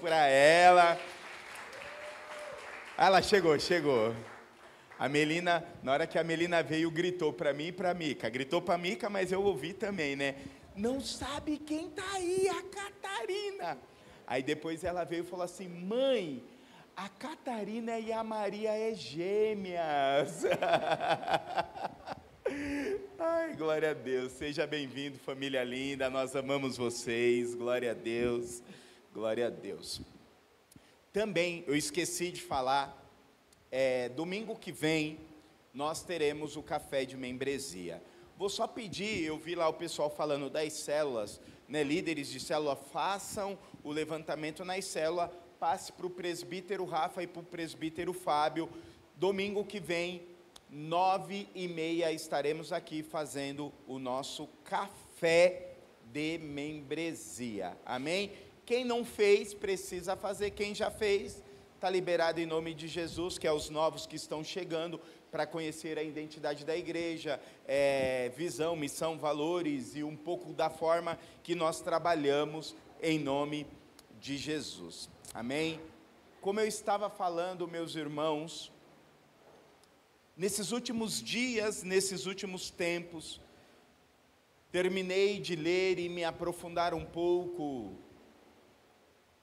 para ela. Ela chegou. A Melina, na hora que a Melina veio, gritou para mim e para a Mica. Gritou para a Mica, mas eu ouvi também, né? Não sabe quem tá aí, a Catarina. Aí depois ela veio e falou assim: mãe, a Catarina e a Maria é gêmeas. Ai, glória a Deus. Seja bem-vindo, família linda. Nós amamos vocês. Glória a Deus. Glória a Deus. Também eu esqueci de falar. Domingo que vem nós teremos o café de membresia. Vou só pedir, eu vi lá o pessoal falando das células, né, líderes de célula, façam o levantamento nas células, passe para o presbítero Rafa e para o presbítero Fábio. Domingo que vem, 9h30, estaremos aqui fazendo o nosso café de membresia. Amém? Quem não fez, precisa fazer. Quem já fez, está liberado em nome de Jesus, que é os novos que estão chegando, para conhecer a identidade da igreja, visão, missão, valores e um pouco da forma que nós trabalhamos em nome de Jesus. Amém? Como eu estava falando, meus irmãos, nesses últimos dias, nesses últimos tempos, terminei de ler e me aprofundar um pouco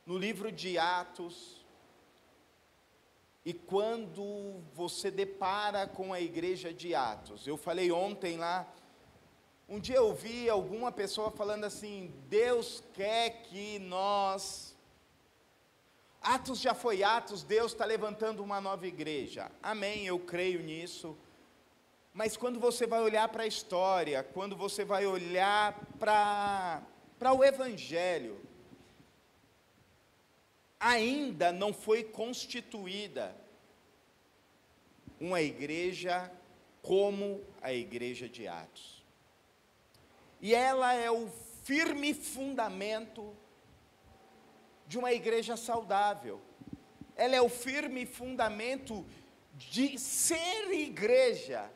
no livro de Atos. E quando você depara com a igreja de Atos, eu falei ontem lá, um dia eu ouvi alguma pessoa falando assim: Deus quer que nós... Atos já foi Atos, Deus está levantando uma nova igreja. Amém, eu creio nisso. Mas quando você vai olhar para a história, quando você vai olhar para o Evangelho, ainda não foi constituída uma igreja como a igreja de Atos. E ela é o firme fundamento de uma igreja saudável. Ela é o firme fundamento de ser igreja.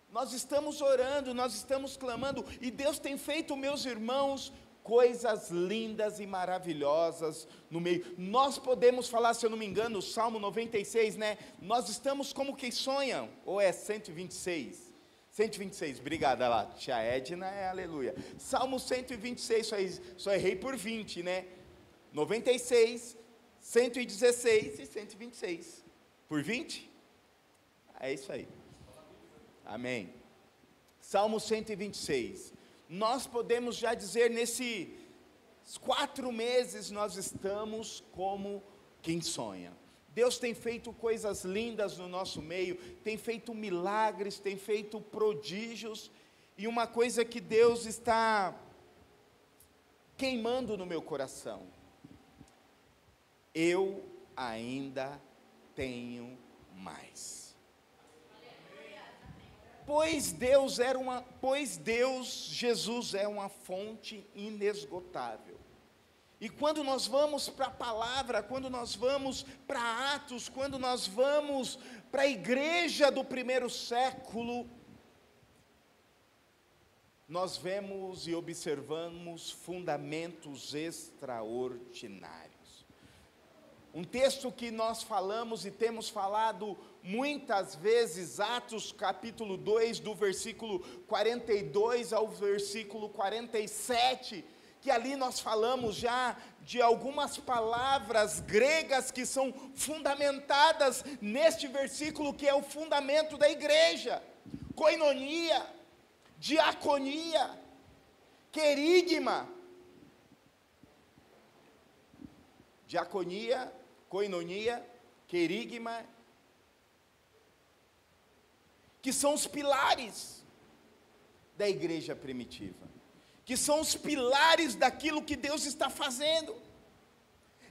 Nós estamos orando, nós estamos clamando, e Deus tem feito, meus irmãos, coisas lindas e maravilhosas no meio. Nós podemos falar, se eu não me engano, o Salmo 96, né? Nós estamos como que sonham, ou é 126? 126, obrigada lá, tia Edna, aleluia. Salmo 126, só errei por 20, né? 96, 116 e 126. Por 20? É isso aí. Amém. Salmo 126. Nós podemos já dizer, nesses 4 meses, nós estamos como quem sonha. Deus tem feito coisas lindas no nosso meio, tem feito milagres, tem feito prodígios, e uma coisa que Deus está queimando no meu coração: eu ainda tenho mais. Pois Jesus é uma fonte inesgotável. E quando nós vamos para a palavra, quando nós vamos para Atos, quando nós vamos para a igreja do primeiro século, nós vemos e observamos fundamentos extraordinários. Um texto que nós falamos e temos falado muitas vezes, Atos capítulo 2, do versículo 42 ao versículo 47, que ali nós falamos já de algumas palavras gregas que são fundamentadas neste versículo, que é o fundamento da igreja: koinonia, diaconia, querigma. Diaconia, koinonia, querigma, que são os pilares da igreja primitiva, que são os pilares daquilo que Deus está fazendo.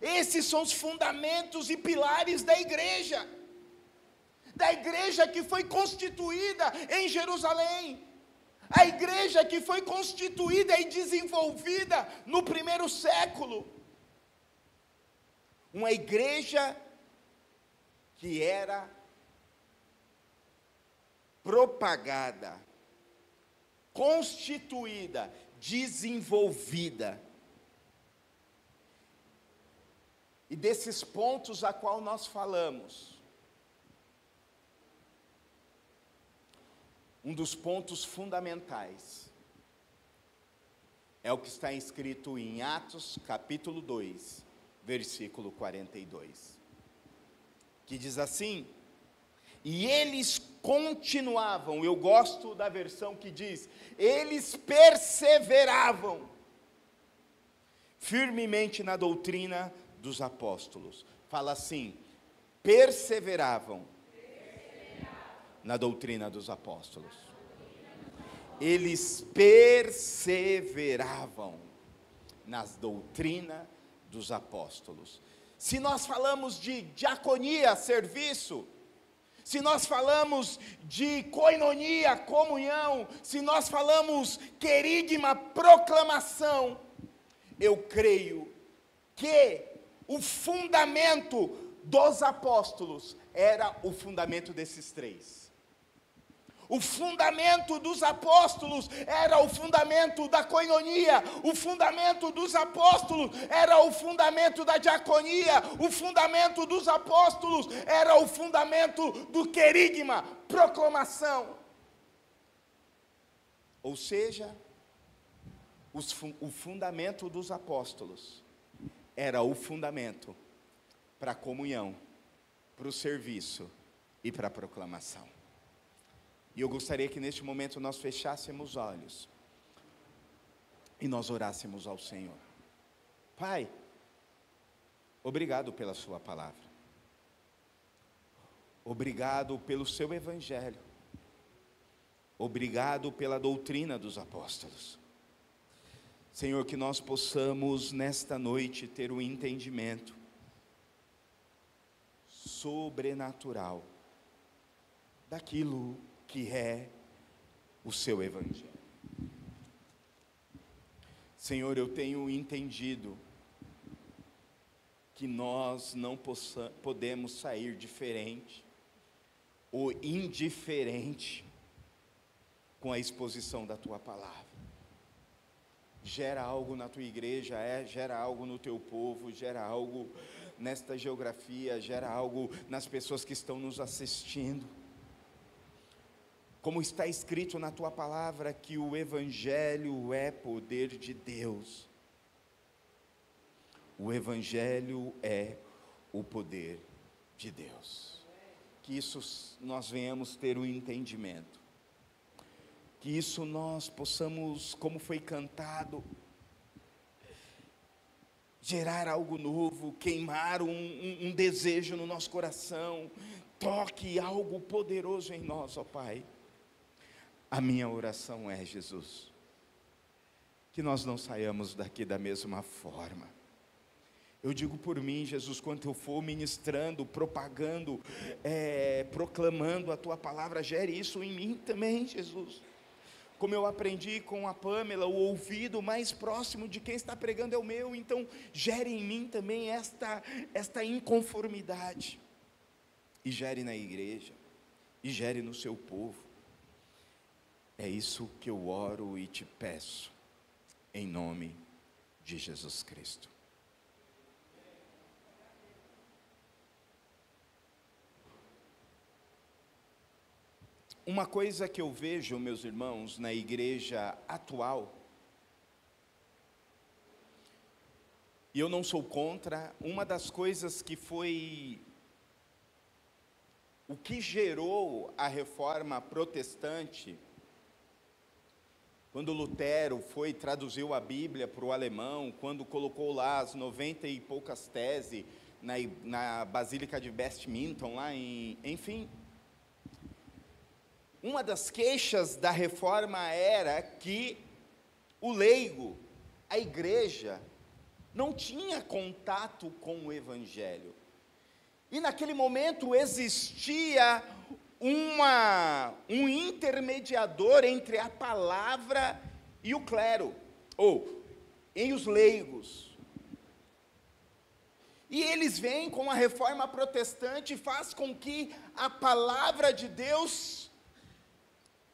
Esses são os fundamentos e pilares da igreja que foi constituída em Jerusalém, a igreja que foi constituída e desenvolvida no primeiro século, uma igreja que era propagada, constituída, desenvolvida. E desses pontos a qual nós falamos, um dos pontos fundamentais é o que está escrito em Atos capítulo 2, versículo 42, que diz assim: e eles continuavam, eu gosto da versão que diz, eles perseveravam firmemente na doutrina dos apóstolos. Fala assim: perseveravam na doutrina dos apóstolos. Eles perseveravam na doutrina dos apóstolos. Se nós falamos de diaconia, serviço, se nós falamos de koinonia, comunhão, se nós falamos querigma, proclamação, eu creio que o fundamento dos apóstolos era o fundamento desses três. O fundamento dos apóstolos era o fundamento da koinonia, o fundamento dos apóstolos era o fundamento da diaconia, o fundamento dos apóstolos era o fundamento do querigma, proclamação. Ou seja, o fundamento dos apóstolos era o fundamento para a comunhão, para o serviço e para a proclamação. E eu gostaria que neste momento nós fechássemos os olhos e nós orássemos ao Senhor. Pai, obrigado pela sua palavra. Obrigado pelo seu evangelho. Obrigado pela doutrina dos apóstolos. Senhor, que nós possamos nesta noite ter um entendimento sobrenatural daquilo que é o seu evangelho. Senhor, eu tenho entendido que nós não podemos sair diferente ou indiferente com a exposição da tua palavra. Gera algo na tua igreja, gera algo no teu povo, gera algo nesta geografia, gera algo nas pessoas que estão nos assistindo. Como está escrito na tua palavra, que o evangelho é poder de Deus. O evangelho é o poder de Deus. Que isso nós venhamos ter um entendimento. Que isso nós possamos, como foi cantado, gerar algo novo, queimar um desejo no nosso coração. Toque algo poderoso em nós, ó Pai. A minha oração é, Jesus, que nós não saiamos daqui da mesma forma. Eu digo por mim, Jesus, quando eu for ministrando, propagando, proclamando a tua palavra, gere isso em mim também, Jesus. Como eu aprendi com a Pamela, o ouvido mais próximo de quem está pregando é o meu, então gere em mim também esta inconformidade, e gere na igreja, e gere no seu povo. É isso que eu oro e te peço, em nome de Jesus Cristo. Uma coisa que eu vejo, meus irmãos, na igreja atual, e eu não sou contra, uma das coisas que foi o que gerou a reforma protestante, quando Lutero foi traduziu a Bíblia para o alemão, quando colocou lá as 90 e poucas teses na Basílica de Westminster, enfim. Uma das queixas da reforma era que o leigo, a igreja, não tinha contato com o evangelho. E naquele momento existia um intermediador entre a palavra e o clero, ou em os leigos. E eles vêm com a reforma protestante e faz com que a palavra de Deus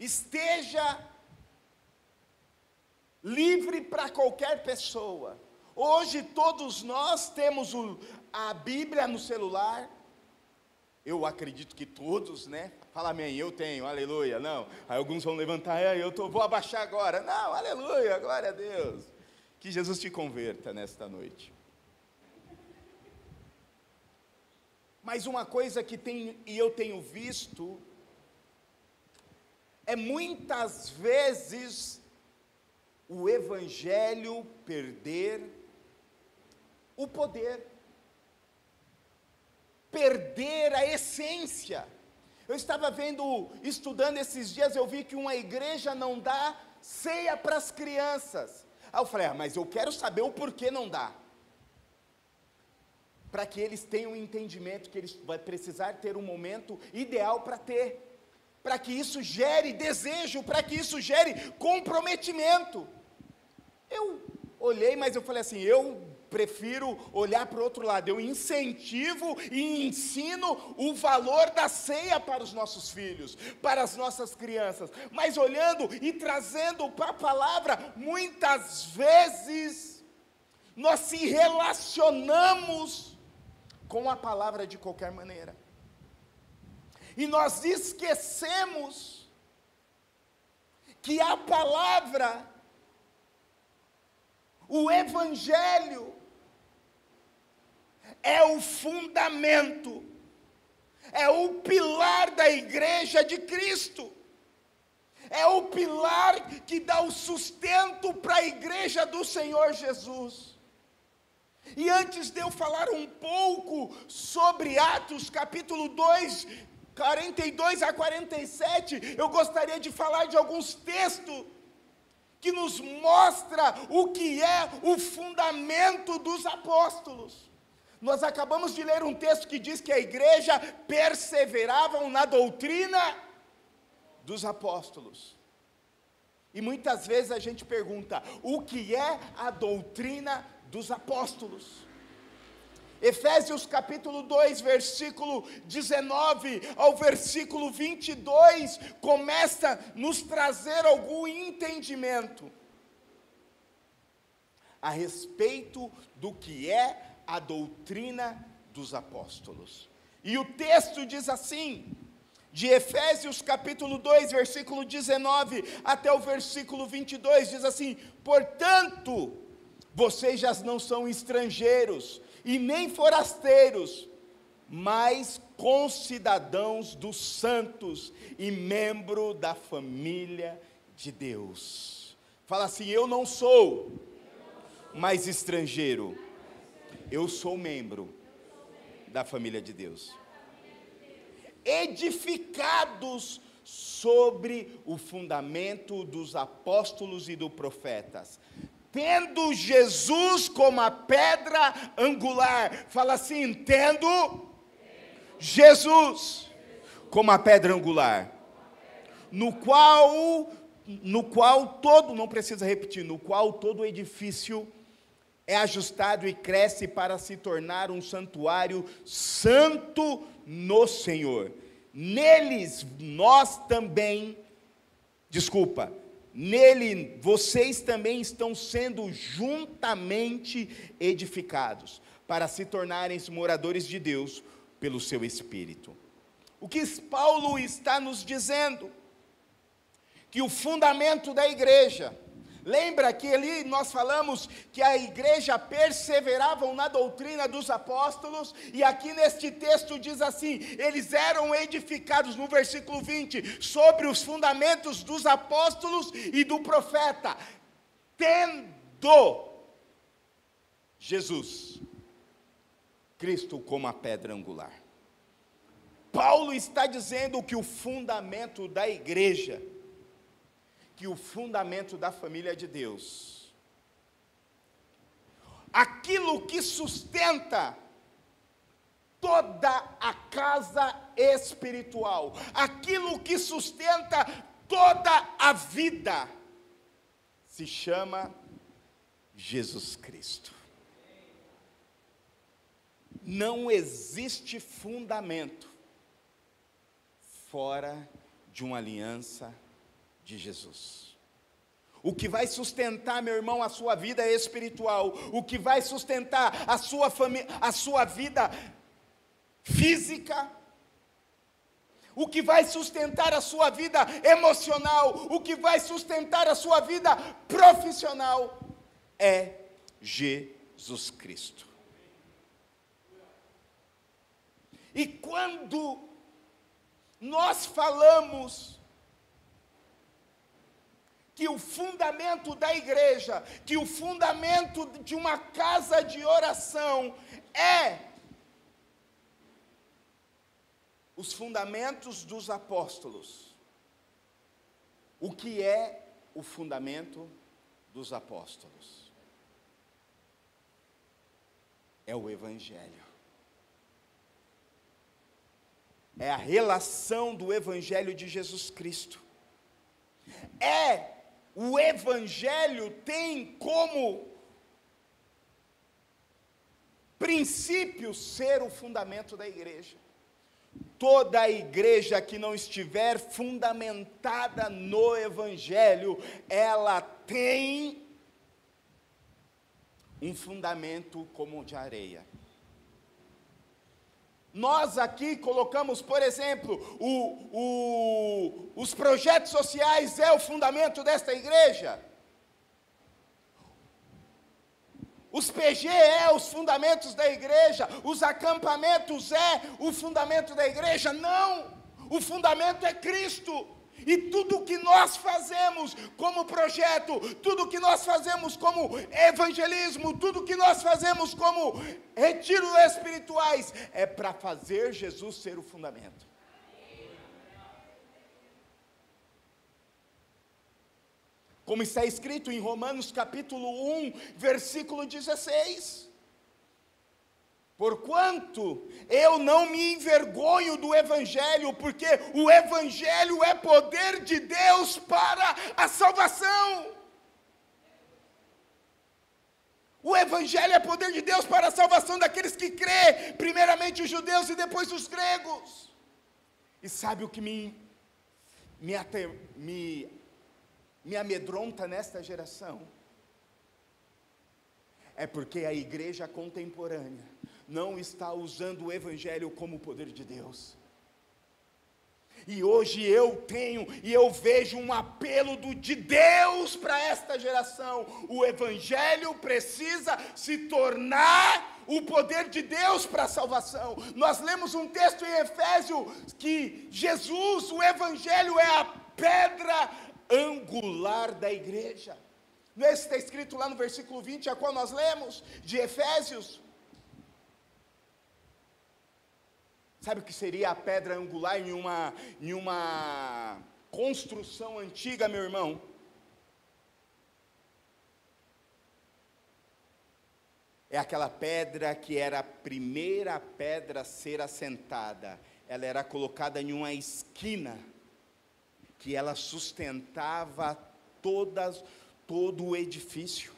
esteja livre para qualquer pessoa. Hoje todos nós temos a Bíblia no celular? Eu acredito que todos, né? Fala amém, eu tenho, aleluia. Não, aí alguns vão levantar, vou abaixar agora. Não, aleluia, glória a Deus. Que Jesus te converta nesta noite. Mas uma coisa que eu tenho visto, é muitas vezes o evangelho perder o poder, perder a essência. Eu estava estudando esses dias, eu vi que uma igreja não dá ceia para as crianças. Aí eu falei, mas eu quero saber o porquê não dá. Para que eles tenham um entendimento que eles vão precisar ter um momento ideal para ter. Para que isso gere desejo, para que isso gere comprometimento. Eu olhei, mas eu falei assim, eu prefiro olhar para o outro lado, eu incentivo e ensino o valor da ceia para os nossos filhos, para as nossas crianças, mas olhando e trazendo para a palavra, muitas vezes, nós se relacionamos com a palavra de qualquer maneira, e nós esquecemos que a palavra, o evangelho, é o fundamento, é o pilar da igreja de Cristo, é o pilar que dá o sustento para a igreja do Senhor Jesus. E antes de eu falar um pouco sobre Atos capítulo 2, 42 a 47, eu gostaria de falar de alguns textos que nos mostra o que é o fundamento dos apóstolos. Nós acabamos de ler um texto que diz que a igreja perseverava na doutrina dos apóstolos. E muitas vezes a gente pergunta, o que é a doutrina dos apóstolos? Efésios capítulo 2, versículo 19 ao versículo 22, começa a nos trazer algum entendimento a respeito do que é a doutrina dos apóstolos. E o texto diz assim, de Efésios capítulo 2, versículo 19 até o versículo 22, diz assim, portanto, vocês já não são estrangeiros, e nem forasteiros, mas concidadãos dos santos, e membro da família de Deus. Fala assim, eu não sou mais estrangeiro, eu sou membro da família de Deus, edificados sobre o fundamento dos apóstolos e dos profetas, tendo Jesus como a pedra angular. Fala assim, tendo Jesus como a pedra angular, no qual todo, não precisa repetir, no qual todo edifício é ajustado e cresce para se tornar um santuário santo no Senhor. Nele vocês também estão sendo juntamente edificados, para se tornarem moradores de Deus pelo seu Espírito. O que Paulo está nos dizendo? Que o fundamento da igreja, lembra que ali nós falamos que a igreja perseverava na doutrina dos apóstolos, e aqui neste texto diz assim, eles eram edificados, no versículo 20, sobre os fundamentos dos apóstolos e do profeta, tendo Jesus, Cristo como a pedra angular. Paulo está dizendo que o fundamento da igreja, que o fundamento da família de Deus, aquilo que sustenta toda a casa espiritual, aquilo que sustenta toda a vida, se chama Jesus Cristo. Não existe fundamento fora de uma aliança de Jesus. O que vai sustentar, meu irmão, a sua vida espiritual, o que vai sustentar a sua família, a sua vida física, o que vai sustentar a sua vida emocional, o que vai sustentar a sua vida profissional, é Jesus Cristo. E quando nós falamos que o fundamento da igreja, que o fundamento de uma casa de oração é os fundamentos dos apóstolos. O que é o fundamento dos apóstolos? É o Evangelho. É a relação do Evangelho de Jesus Cristo. O Evangelho tem como princípio ser o fundamento da igreja. Toda a igreja que não estiver fundamentada no Evangelho, ela tem um fundamento como de areia. Nós aqui colocamos, por exemplo, os projetos sociais é o fundamento desta igreja. Os PG é os fundamentos da igreja, os acampamentos é o fundamento da igreja. Não, o fundamento é Cristo. E tudo que nós fazemos como projeto, tudo que nós fazemos como evangelismo, tudo que nós fazemos como retiros espirituais, é para fazer Jesus ser o fundamento. Como está escrito em Romanos capítulo 1, versículo 16. Porquanto eu não me envergonho do Evangelho, porque o Evangelho é poder de Deus para a salvação. O Evangelho é poder de Deus para a salvação daqueles que crê, primeiramente os judeus e depois os gregos. E sabe o que me amedronta nesta geração? É porque a igreja contemporânea não está usando o Evangelho como o poder de Deus. E hoje eu vejo um apelo de Deus para esta geração. O Evangelho precisa se tornar o poder de Deus para a salvação. Nós lemos um texto em Efésios que Jesus, o Evangelho, é a pedra angular da igreja. Não é isso que está escrito lá no versículo 20, a qual nós lemos, de Efésios? Sabe o que seria a pedra angular em uma construção antiga, meu irmão? É aquela pedra que era a primeira pedra a ser assentada. Ela era colocada em uma esquina, que ela sustentava todo o edifício.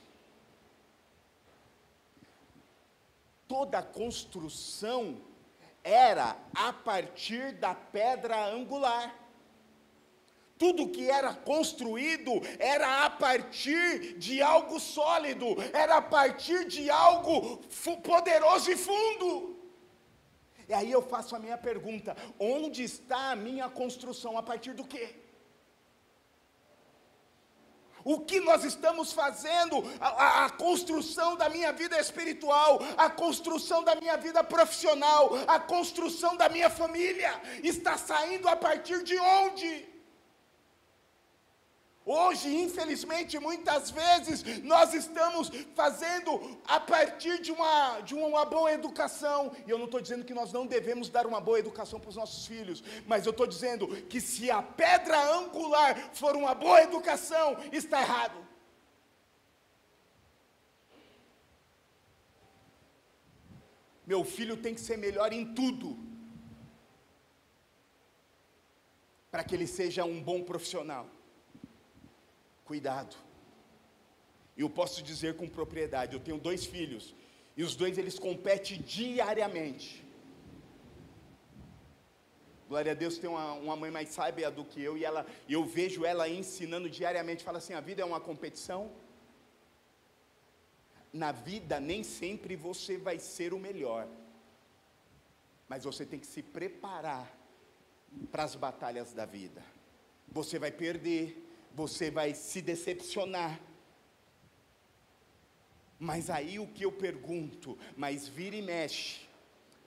Toda a construção era a partir da pedra angular. Tudo que era construído era a partir de algo sólido, era a partir de algo poderoso e fundo. E aí eu faço a minha pergunta: onde está a minha construção? A partir do quê? O que nós estamos fazendo? A construção da minha vida espiritual, a construção da minha vida profissional, a construção da minha família, está saindo a partir de onde? Hoje, infelizmente, muitas vezes, nós estamos fazendo a partir de uma boa educação. E eu não estou dizendo que nós não devemos dar uma boa educação para os nossos filhos, mas eu estou dizendo que se a pedra angular for uma boa educação, está errado. Meu filho tem que ser melhor em tudo, para que ele seja um bom profissional. Cuidado. E eu posso dizer com propriedade, eu tenho 2 filhos, e os 2 eles competem diariamente. Glória a Deus, tem uma mãe mais sábia do que eu, e eu vejo ela ensinando diariamente, fala assim, a vida é uma competição. Na vida nem sempre você vai ser o melhor, mas você tem que se preparar para as batalhas da vida. Você vai perder, você vai se decepcionar, mas aí o que eu pergunto, mas vira e mexe,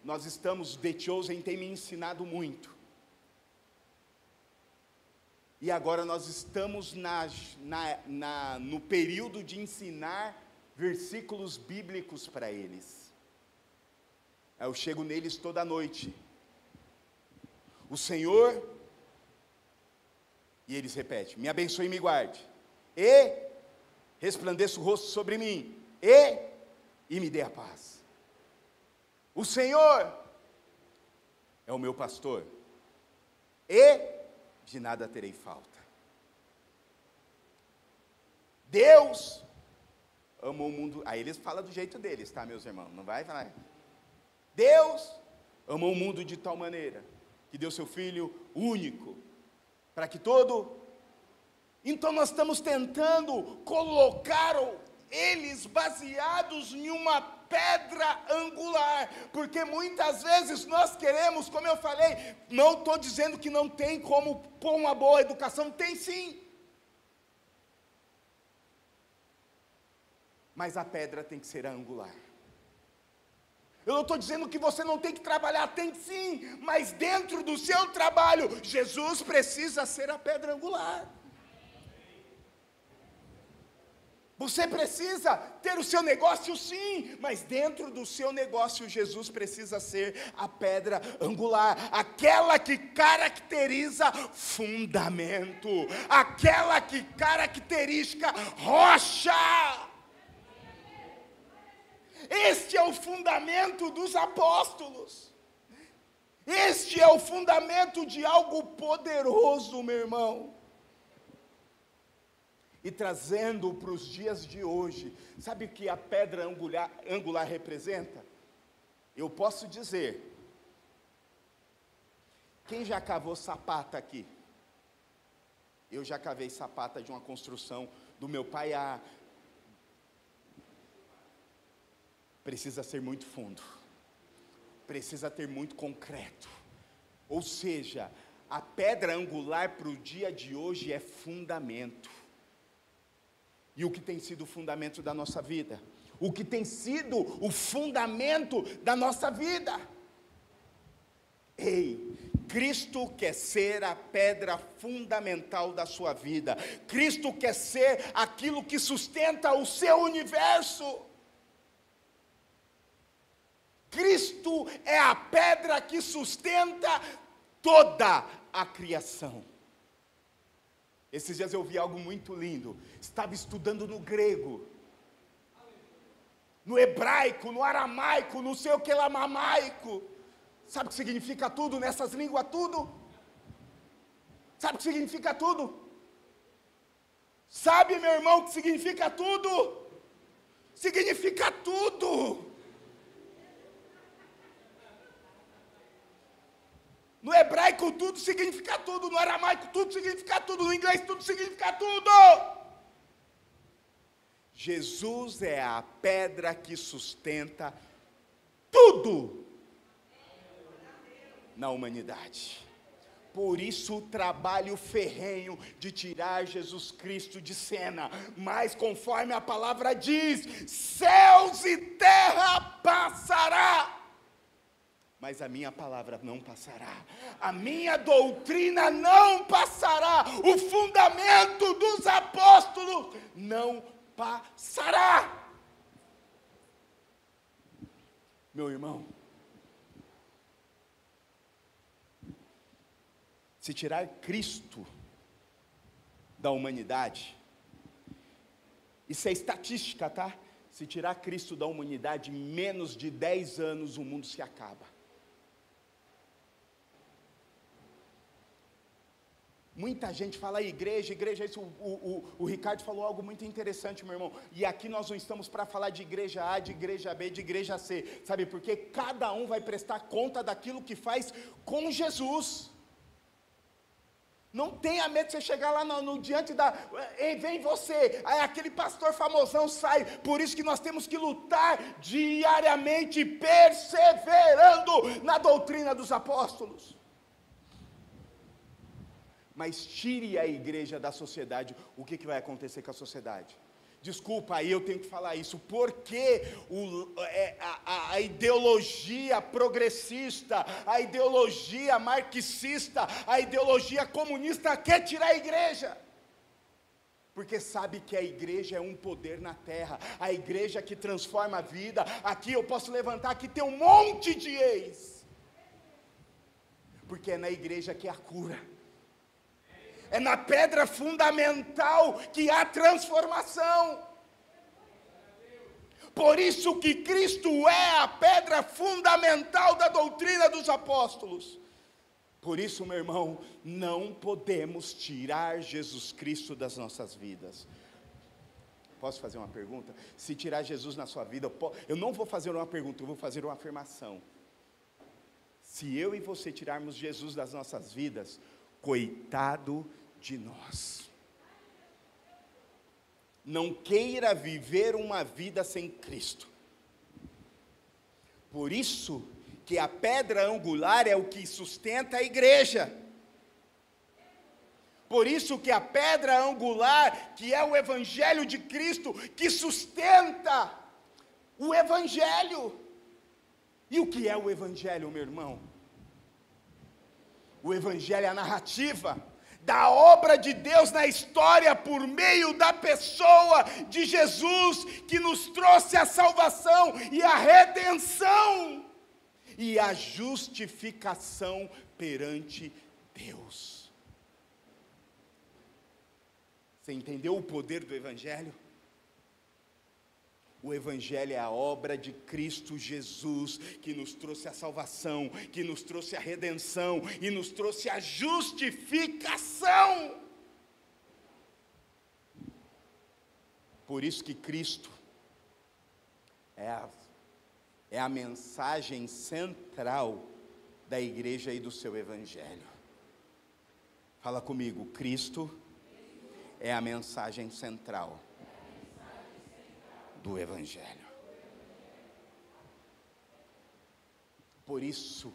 nós estamos, The Chosen tem me ensinado muito, e agora nós estamos no período de ensinar versículos bíblicos para eles. Eu chego neles toda noite, o Senhor, e eles repetem, me abençoe e me guarde, e resplandeça o rosto sobre mim, e me dê a paz. O Senhor é o meu pastor, e de nada terei falta. Deus amou o mundo, aí eles falam do jeito deles, tá, meus irmãos, não vai falar. Deus amou o mundo de tal maneira, que deu seu Filho único, para que todo... Então nós estamos tentando colocar eles baseados em uma pedra angular, porque muitas vezes nós queremos, como eu falei, não estou dizendo que não tem como pôr uma boa educação, tem sim, mas a pedra tem que ser angular. Eu não estou dizendo que você não tem que trabalhar, tem sim, mas dentro do seu trabalho, Jesus precisa ser a pedra angular. Você precisa ter o seu negócio sim, mas dentro do seu negócio, Jesus precisa ser a pedra angular, aquela que caracteriza fundamento, aquela que caracteriza rocha. Este é o fundamento dos apóstolos, este é o fundamento de algo poderoso, meu irmão. E trazendo para os dias de hoje, sabe o que a pedra angular representa? Eu posso dizer, quem já cavou sapata aqui? Eu já cavei sapata de uma construção do meu pai, precisa ser muito fundo, precisa ter muito concreto, ou seja, a pedra angular para o dia de hoje é fundamento. E o que tem sido o fundamento da nossa vida? O que tem sido o fundamento da nossa vida? Ei, Cristo quer ser a pedra fundamental da sua vida. Cristo quer ser aquilo que sustenta o seu universo. Cristo é a pedra que sustenta toda a criação. Esses dias eu vi algo muito lindo. Estava estudando no grego, no hebraico, no aramaico, não sei o que lá, mamaico. Sabe o que significa tudo nessas línguas, tudo? Sabe o que significa tudo? Sabe, meu irmão, o que significa tudo? Significa tudo. No hebraico tudo significa tudo, no aramaico tudo significa tudo, no inglês tudo significa tudo. Jesus é a pedra que sustenta tudo na humanidade. Por isso o trabalho ferrenho de tirar Jesus Cristo de cena, mas conforme a palavra diz, céus e terra passará, mas a minha palavra não passará, a minha doutrina não passará, o fundamento dos apóstolos não passará. Meu irmão, se tirar Cristo da humanidade, isso é estatística, tá? Se tirar Cristo da humanidade, em menos de 10 anos o mundo se acaba. Muita gente fala igreja, isso, o Ricardo falou algo muito interessante, meu irmão, e aqui nós não estamos para falar de igreja A, de igreja B, de igreja C, sabe, porque cada um vai prestar conta daquilo que faz com Jesus. Não tenha medo de você chegar lá no diante da... Ei, vem você. Aí aquele pastor famosão sai. Por isso que nós temos que lutar diariamente, perseverando na doutrina dos apóstolos. Mas tire a igreja da sociedade. O que vai acontecer com a sociedade? Desculpa, aí eu tenho que falar isso, porque a ideologia progressista, a ideologia marxista, a ideologia comunista quer tirar a igreja, porque sabe que a igreja é um poder na terra, a igreja que transforma a vida. Aqui eu posso levantar, aqui tem um monte de ex, porque é na igreja que há cura, é na pedra fundamental que há transformação. Por isso que Cristo é a pedra fundamental da doutrina dos apóstolos. Por isso, meu irmão, não podemos tirar Jesus Cristo das nossas vidas. Posso fazer uma pergunta? Se tirar Jesus na sua vida, eu não vou fazer uma pergunta, eu vou fazer uma afirmação. Se eu e você tirarmos Jesus das nossas vidas, coitado de nós. Não queira viver uma vida sem Cristo. Por isso que a pedra angular é o que sustenta a igreja. Por isso que a pedra angular, que é o Evangelho de Cristo, que sustenta o Evangelho. E o que é o Evangelho, meu irmão? O Evangelho é a narrativa da obra de Deus na história, por meio da pessoa de Jesus, que nos trouxe a salvação e a redenção, e a justificação perante Deus. Você entendeu o poder do Evangelho? O Evangelho é a obra de Cristo Jesus, que nos trouxe a salvação, que nos trouxe a redenção, e nos trouxe a justificação. Por isso que Cristo é a mensagem central da igreja e do seu Evangelho. Fala comigo, Cristo é a mensagem central do Evangelho. Por isso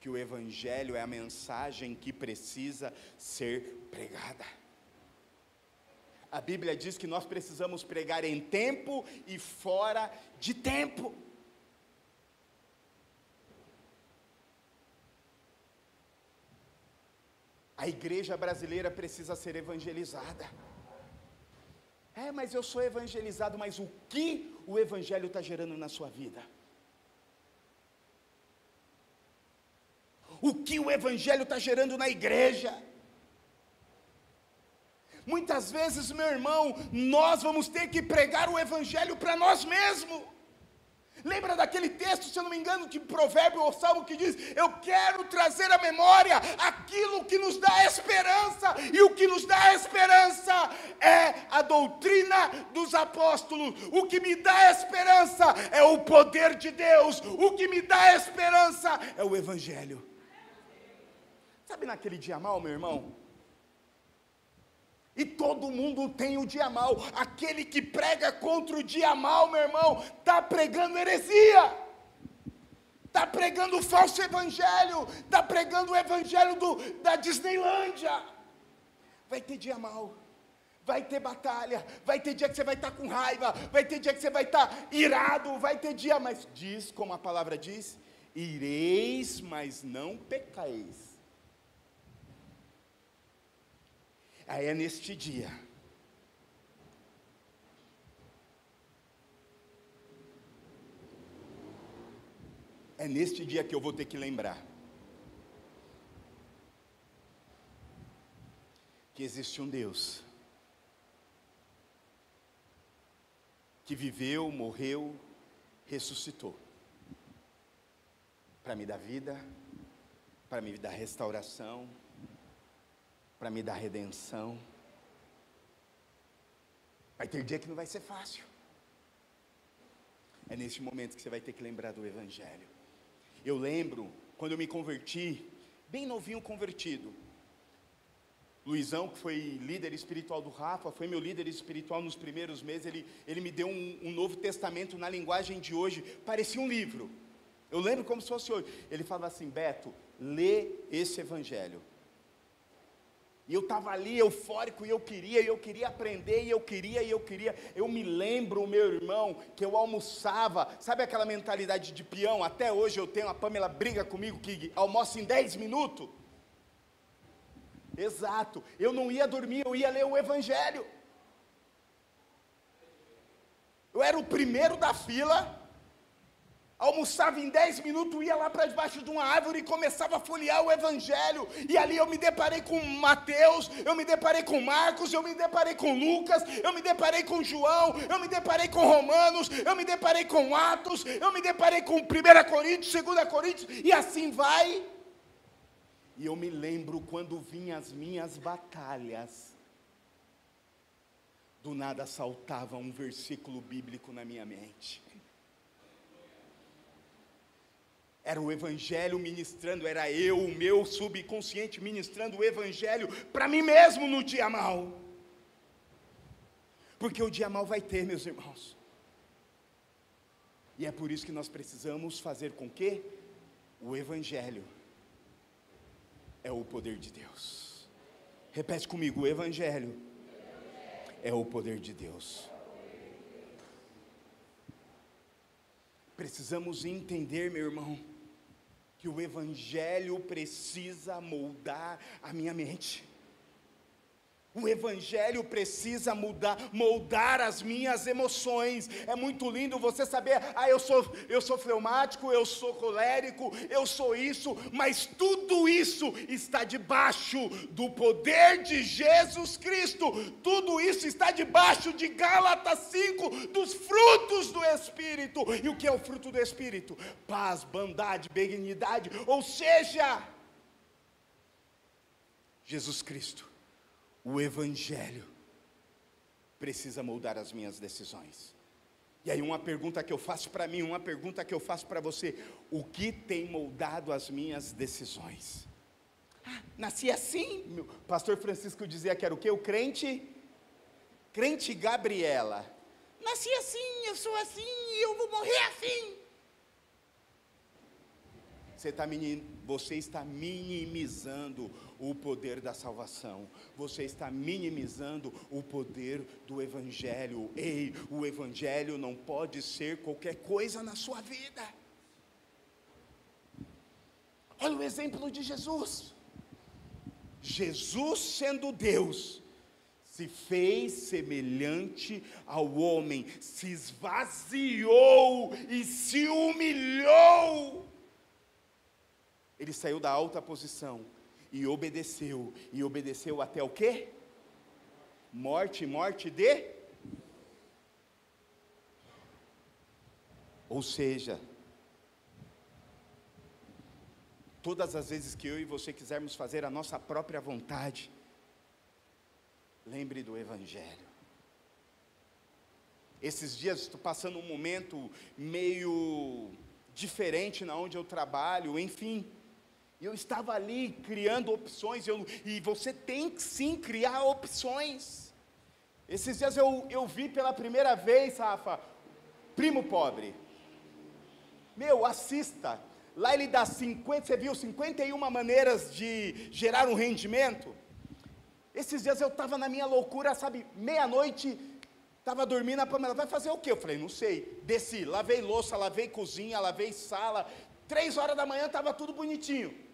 que o Evangelho é a mensagem que precisa ser pregada. A Bíblia diz que nós precisamos pregar em tempo e fora de tempo. A igreja brasileira precisa ser evangelizada. Mas eu sou evangelizado, mas o que o Evangelho está gerando na sua vida? O que o Evangelho está gerando na igreja? Muitas vezes, meu irmão, nós vamos ter que pregar o Evangelho para nós mesmos. Lembra daquele texto, se eu não me engano, de provérbio ou salmo, que diz: eu quero trazer à memória aquilo que nos dá esperança, e o que nos dá esperança é a doutrina dos apóstolos. O que me dá esperança é o poder de Deus, o que me dá esperança é o Evangelho. Sabe naquele dia mau, meu irmão? E todo mundo tem o dia mau. Aquele que prega contra o dia mau, meu irmão, está pregando heresia, está pregando o falso evangelho, está pregando o evangelho da Disneylândia. Vai ter dia mau, vai ter batalha, vai ter dia que você vai estar com raiva, vai ter dia que você vai estar irado, vai ter dia, mas diz, como a palavra diz, ireis, mas não pecareis. Aí é neste dia que eu vou ter que lembrar que existe um Deus que viveu, morreu, ressuscitou para me dar vida, para me dar restauração, para me dar redenção. Vai ter dia que não vai ser fácil. É neste momento que você vai ter que lembrar do Evangelho. Eu lembro, quando eu me converti, bem novinho convertido, Luizão, que foi líder espiritual do Rafa, foi meu líder espiritual nos primeiros meses, ele me deu um Novo Testamento na linguagem de hoje, parecia um livro, eu lembro como se fosse hoje. Ele falava assim: Beto, lê esse evangelho. E eu estava ali eufórico, e eu queria aprender, eu me lembro, meu irmão, que eu almoçava, sabe aquela mentalidade de peão? Até hoje eu tenho, a Pamela briga comigo, que almoça em 10 minutos, exato, eu não ia dormir, eu ia ler o evangelho, eu era o primeiro da fila, almoçava em 10 minutos, ia lá para debaixo de uma árvore e começava a folhear o evangelho, e ali eu me deparei com Mateus, eu me deparei com Marcos, eu me deparei com Lucas, eu me deparei com João, eu me deparei com Romanos, eu me deparei com Atos, eu me deparei com 1 Coríntios, 2 Coríntios, e assim vai. E eu me lembro quando vinham as minhas batalhas, do nada saltava um versículo bíblico na minha mente. Era o evangelho ministrando, era eu, o meu subconsciente ministrando o evangelho para mim mesmo no dia mau. Porque o dia mau vai ter, meus irmãos. E é por isso que nós precisamos fazer com que o evangelho é o poder de Deus. Repete comigo: o evangelho é o poder de Deus. Precisamos entender, meu irmão, que o evangelho precisa moldar a minha mente. O evangelho precisa moldar as minhas emoções. É muito lindo você saber: eu sou fleumático, eu sou colérico, eu sou isso, mas tudo isso está debaixo do poder de Jesus Cristo. Tudo isso está debaixo de Gálatas 5, dos frutos do Espírito. E o que é o fruto do Espírito? Paz, bondade, benignidade, ou seja, Jesus Cristo. O evangelho precisa moldar as minhas decisões. E aí uma pergunta que eu faço para mim, uma pergunta que eu faço para você: o que tem moldado as minhas decisões? Nasci assim? Meu pastor Francisco dizia que era o quê? O crente Gabriela. Nasci assim, eu sou assim, e eu vou morrer assim. Você está minimizando o poder da salvação. Você está minimizando o poder do evangelho. Ei, o evangelho não pode ser qualquer coisa na sua vida. Olha o exemplo de Jesus. Jesus, sendo Deus, se fez semelhante ao homem, se esvaziou e se humilhou. Ele saiu da alta posição e obedeceu até o quê? Morte de? Ou seja, todas as vezes que eu e você quisermos fazer a nossa própria vontade, lembre do evangelho. Esses dias estou passando um momento meio diferente na onde eu trabalho, enfim. E eu estava ali criando opções, e você tem que sim criar opções. Esses dias eu vi pela primeira vez, Rafa, Primo Pobre. Meu, assista. Lá ele dá 51 maneiras de gerar um rendimento. Esses dias eu estava na minha loucura, sabe, meia-noite, estava dormindo, a Pamela: vai fazer o quê? Eu falei: não sei. Desci, lavei louça, lavei cozinha, lavei sala. 3 horas da manhã estava tudo bonitinho.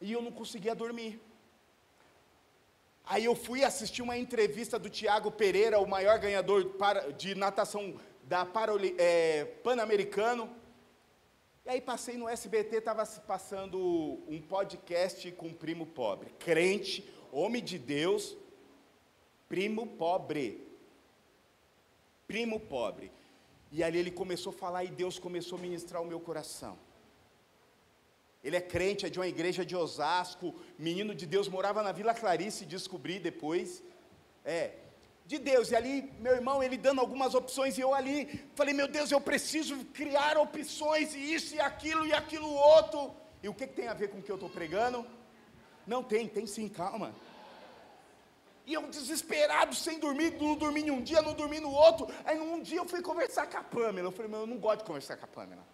E eu não conseguia dormir. Aí eu fui assistir uma entrevista do Tiago Pereira, o maior ganhador de natação da Pan-Americano. E aí passei no SBT, estava passando um podcast com um primo pobre. Crente, homem de Deus, primo pobre. Primo pobre. E ali ele começou a falar e Deus começou a ministrar o meu coração. Ele é crente, é de uma igreja de Osasco, menino de Deus, morava na Vila Clarice, descobri depois, de Deus. E ali, meu irmão, ele dando algumas opções, e eu ali, falei: meu Deus, eu preciso criar opções, e isso, e aquilo outro. E o que tem a ver com o que eu estou pregando? Não tem sim, calma. E eu desesperado, sem dormir, não dormi em um dia, não dormi no outro. Aí um dia eu fui conversar com a Pamela. Eu falei, eu não gosto de conversar com a Pamela.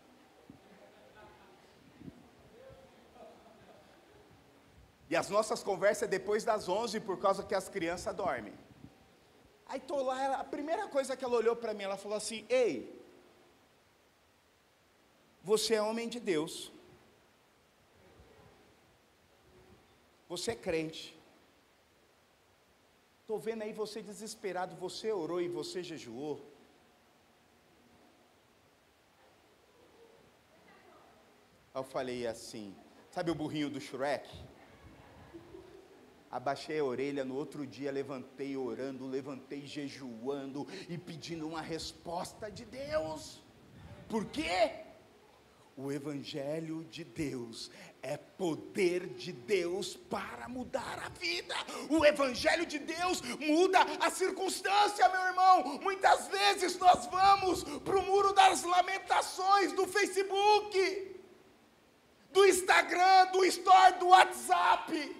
E as nossas conversas é depois das 11, por causa que as crianças dormem. Aí estou lá, a primeira coisa que ela olhou para mim, ela falou assim, ei, você é homem de Deus. Você é crente. Estou vendo aí você desesperado, você orou e você jejuou. Eu falei assim, sabe o burrinho do Shrek? Abaixei a orelha, no outro dia levantei orando, levantei jejuando e pedindo uma resposta de Deus. Por quê? O Evangelho de Deus é poder de Deus para mudar a vida. O Evangelho de Deus muda a circunstância, meu irmão. Muitas vezes nós vamos para o muro das lamentações do Facebook, do Instagram, do Story, do WhatsApp.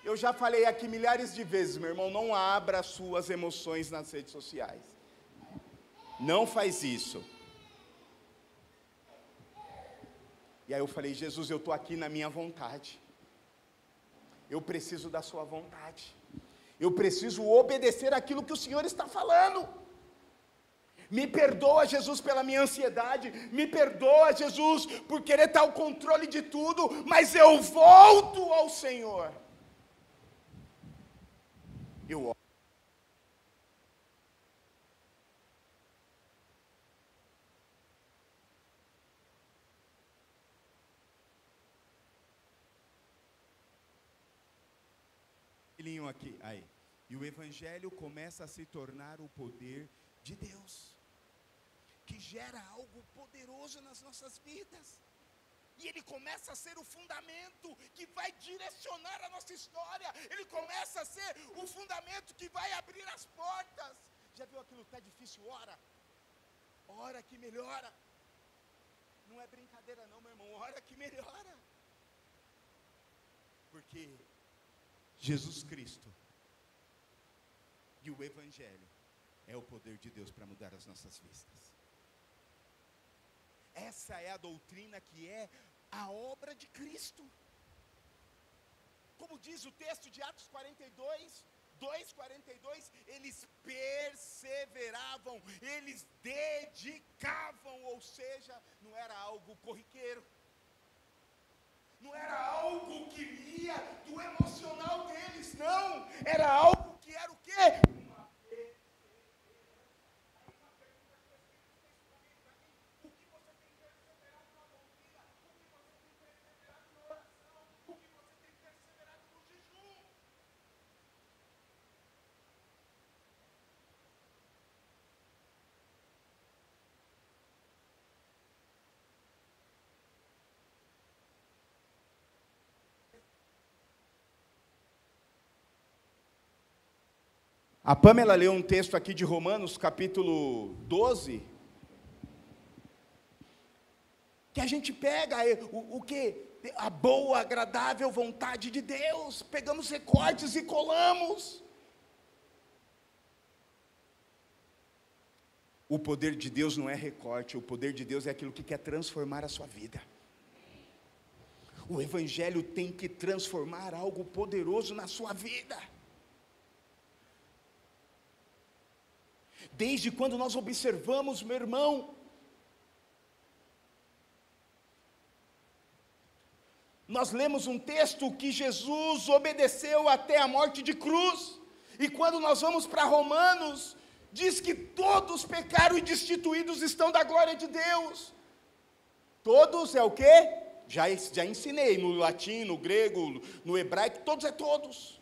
Eu já falei aqui milhares de vezes, meu irmão, não abra suas emoções nas redes sociais. Não faz isso. E aí eu falei, Jesus, eu estou aqui na minha vontade. Eu preciso da sua vontade. Eu preciso obedecer aquilo que o Senhor está falando. Me perdoa, Jesus, pela minha ansiedade. Me perdoa, Jesus, por querer estar ao controle de tudo. Mas eu volto ao Senhor. Eu oro. Aqui, aí. E o Evangelho começa a se tornar o poder de Deus, que gera algo poderoso nas nossas vidas. E ele começa a ser o fundamento que vai direcionar a nossa história. Ele começa a ser o fundamento que vai abrir as portas. Já viu aquilo que está difícil? Ora que melhora. Não é brincadeira não, meu irmão. Ora que melhora. Porque Jesus Cristo e o Evangelho é o poder de Deus para mudar as nossas vidas. Essa é a doutrina que é a obra de Cristo. Como diz o texto de Atos 2:42, eles perseveravam, eles dedicavam, ou seja, não era algo corriqueiro. Não era algo que vinha do emocional deles, não. Era algo que era o quê? Uma perseverança. Aí uma pergunta que o Espírito fez comigo para mim: o que você tem perseverado na doutrina? O que você tem perseverado na oração? O que você tem perseverado no jejum? A Pamela leu um texto aqui de Romanos, capítulo 12, que a gente pega o que? A boa, agradável vontade de Deus, pegamos recortes e colamos. O poder de Deus não é recorte, o poder de Deus é aquilo que quer transformar a sua vida. O Evangelho tem que transformar algo poderoso na sua vida. Desde quando nós observamos, meu irmão, nós lemos um texto que Jesus obedeceu até a morte de cruz, e quando nós vamos para Romanos, diz que todos pecaram e destituídos estão da glória de Deus. Todos é o quê? Já ensinei no latim, no grego, no hebraico, todos é todos.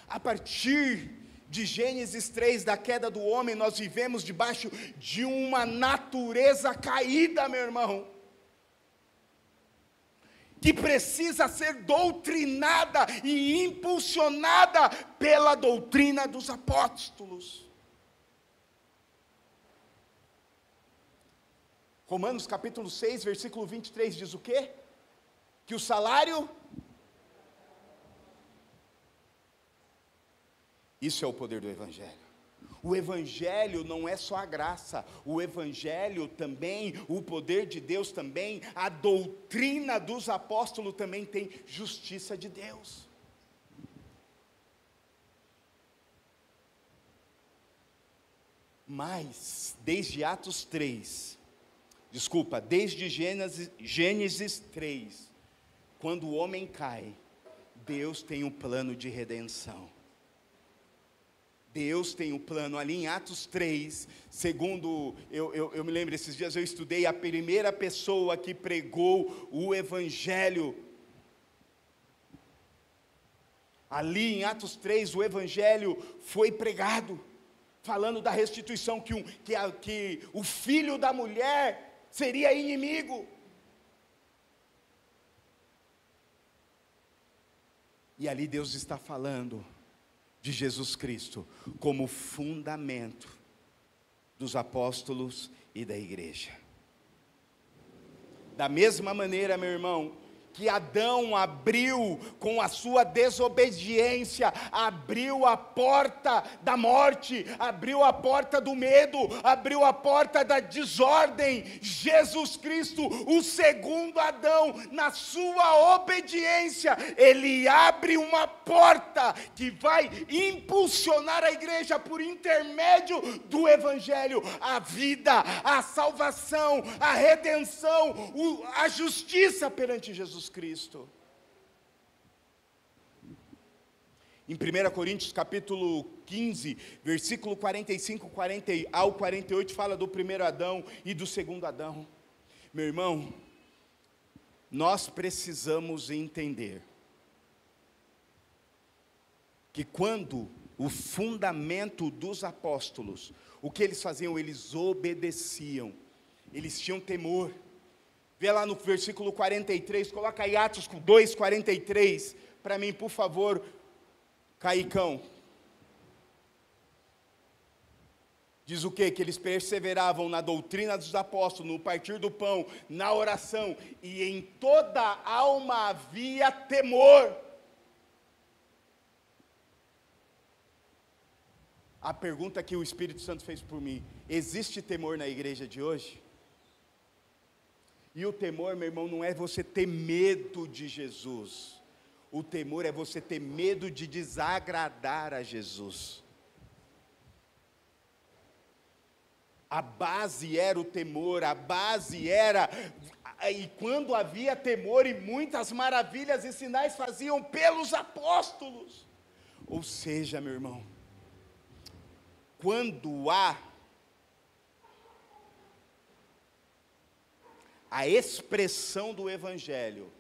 A partir de Gênesis 3, da queda do homem, nós vivemos debaixo de uma natureza caída, meu irmão, que precisa ser doutrinada e impulsionada pela doutrina dos apóstolos. Romanos capítulo 6, versículo 23 diz o quê? Que o salário Isso é o poder do Evangelho. O Evangelho não é só a graça, o Evangelho também, o poder de Deus também, a doutrina dos apóstolos também tem justiça de Deus. Mas, desde Gênesis 3, quando o homem cai, Deus tem um plano de redenção. Deus tem um plano. Ali em Atos 3, segundo, eu me lembro, esses dias eu estudei, a primeira pessoa que pregou o Evangelho. Ali em Atos 3, o Evangelho foi pregado, falando da restituição, que o filho da mulher seria inimigo. E ali Deus está falando de Jesus Cristo como fundamento dos apóstolos e da igreja. Da mesma maneira, meu irmão, que Adão abriu com a sua desobediência, abriu a porta da morte, abriu a porta do medo, abriu a porta da desordem. Jesus Cristo, o segundo Adão, na sua obediência, ele abre uma porta que vai impulsionar a igreja por intermédio do Evangelho, a vida, a salvação, a redenção, a justiça perante Jesus Cristo. Em 1 Coríntios capítulo 15, versículo 45 ao 48, fala do primeiro Adão e do segundo Adão. Meu irmão, nós precisamos entender que quando o fundamento dos apóstolos, o que eles faziam? Eles obedeciam, eles tinham temor. Vê lá no versículo 43, coloca aí Atos 2:43, para mim, por favor, Caicão. Diz o quê? Que eles perseveravam na doutrina dos apóstolos, no partir do pão, na oração, e em toda alma havia temor. A pergunta que o Espírito Santo fez por mim: existe temor na igreja de hoje? E o temor, meu irmão, não é você ter medo de Jesus. O temor é você ter medo de desagradar a Jesus. A base era o temor, a base era... E quando havia temor, e muitas maravilhas e sinais faziam pelos apóstolos. Ou seja, meu irmão, quando há a expressão do Evangelho,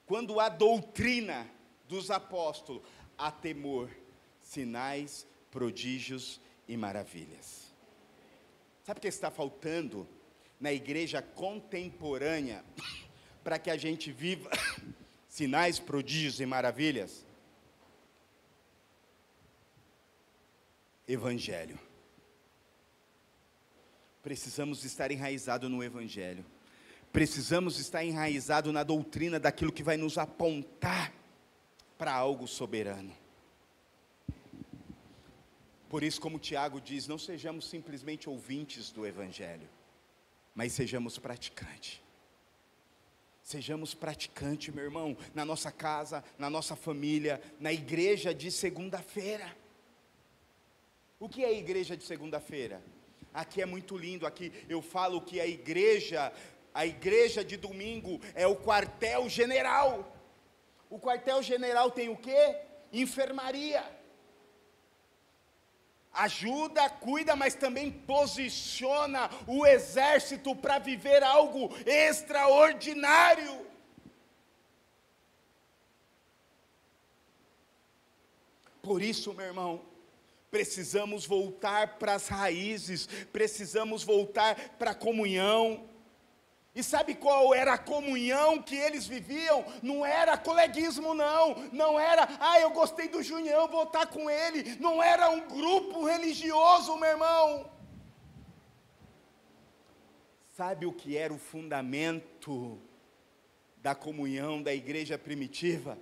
quando há doutrina dos apóstolos, há temor, sinais, prodígios e maravilhas. Sabe o que está faltando na igreja contemporânea para que a gente viva sinais, prodígios e maravilhas? Evangelho. Precisamos estar enraizados no Evangelho. Precisamos estar enraizados na doutrina daquilo que vai nos apontar para algo soberano. Por isso, como Tiago diz, não sejamos simplesmente ouvintes do Evangelho, mas sejamos praticantes. Sejamos praticantes, meu irmão, na nossa casa, na nossa família, na igreja de segunda-feira. O que é a igreja de segunda-feira? Aqui é muito lindo, aqui eu falo que a igreja de domingo é o quartel-general. O quartel-general tem o quê? Enfermaria. Ajuda, cuida, mas também posiciona o exército para viver algo extraordinário. Por isso, meu irmão, precisamos voltar para as raízes, precisamos voltar para a comunhão. E sabe qual era a comunhão que eles viviam? Não era coleguismo, não era, eu gostei do Junião, vou estar com ele. Não era um grupo religioso, meu irmão. Sabe o que era o fundamento da comunhão da igreja primitiva?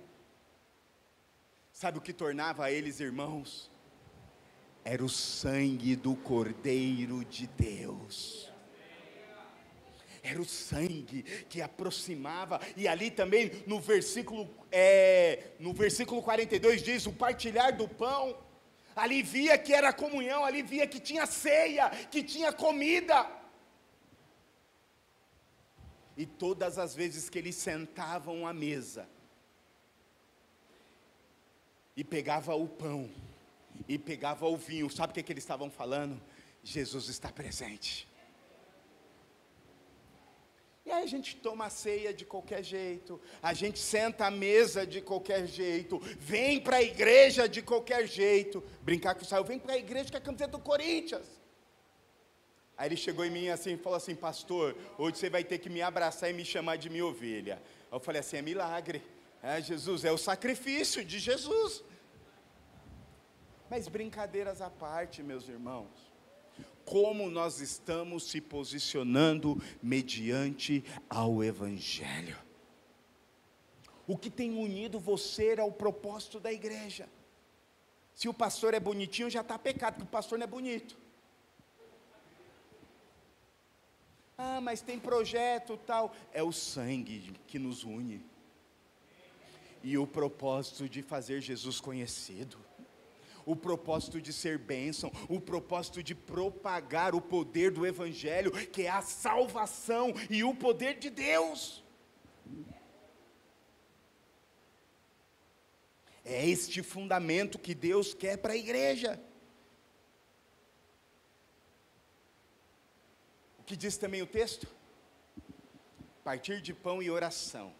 Sabe o que tornava eles irmãos? Era o sangue do Cordeiro de Deus. Era o sangue que aproximava. E ali também no versículo 42 diz, o partilhar do pão. Ali via que era comunhão, ali via que tinha ceia, que tinha comida. E todas as vezes que eles sentavam à mesa, e pegava o pão, e pegava o vinho, sabe o que eles estavam falando? Jesus está presente. E aí a gente toma a ceia de qualquer jeito, a gente senta à mesa de qualquer jeito, vem para a igreja de qualquer jeito, brincar com o Saio, vem para a igreja com a camiseta do Corinthians. Aí ele chegou em mim assim, falou assim, pastor, hoje você vai ter que me abraçar e me chamar de minha ovelha. Eu falei assim, é milagre, Jesus, é o sacrifício de Jesus. Mas brincadeiras à parte, meus irmãos, como nós estamos se posicionando mediante ao Evangelho? O que tem unido você ao propósito da igreja? Se o pastor é bonitinho, já está pecado, porque o pastor não é bonito. Mas tem projeto tal. É o sangue que nos une. E o propósito de fazer Jesus conhecido. O propósito de ser bênção. O propósito de propagar o poder do Evangelho, que é a salvação e o poder de Deus. É este fundamento que Deus quer para a igreja. O que diz também o texto? Partir de pão e oração.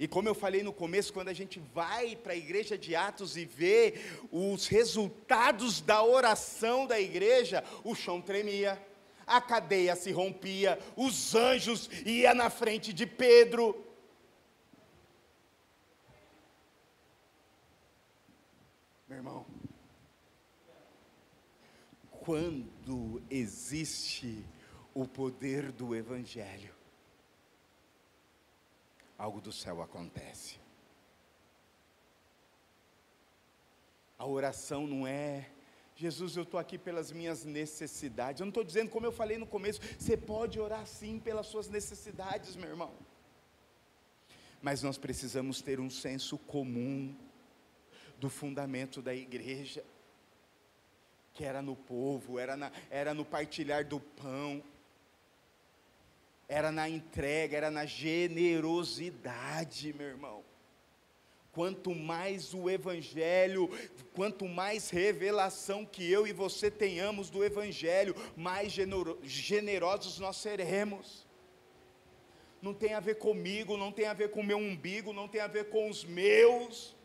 E como eu falei no começo, quando a gente vai para a igreja de Atos e vê os resultados da oração da igreja, o chão tremia, a cadeia se rompia, os anjos iam na frente de Pedro. Meu irmão, quando existe o poder do Evangelho, algo do céu acontece. A oração não é, Jesus, eu estou aqui pelas minhas necessidades. Eu não estou dizendo, como eu falei no começo, você pode orar sim pelas suas necessidades, meu irmão. Mas nós precisamos ter um senso comum do fundamento da igreja, que era no povo, era no partilhar do pão, era na entrega, era na generosidade, meu irmão. Quanto mais o Evangelho, quanto mais revelação que eu e você tenhamos do Evangelho, mais generosos nós seremos. Não tem a ver comigo, não tem a ver com o meu umbigo, não tem a ver com os meus.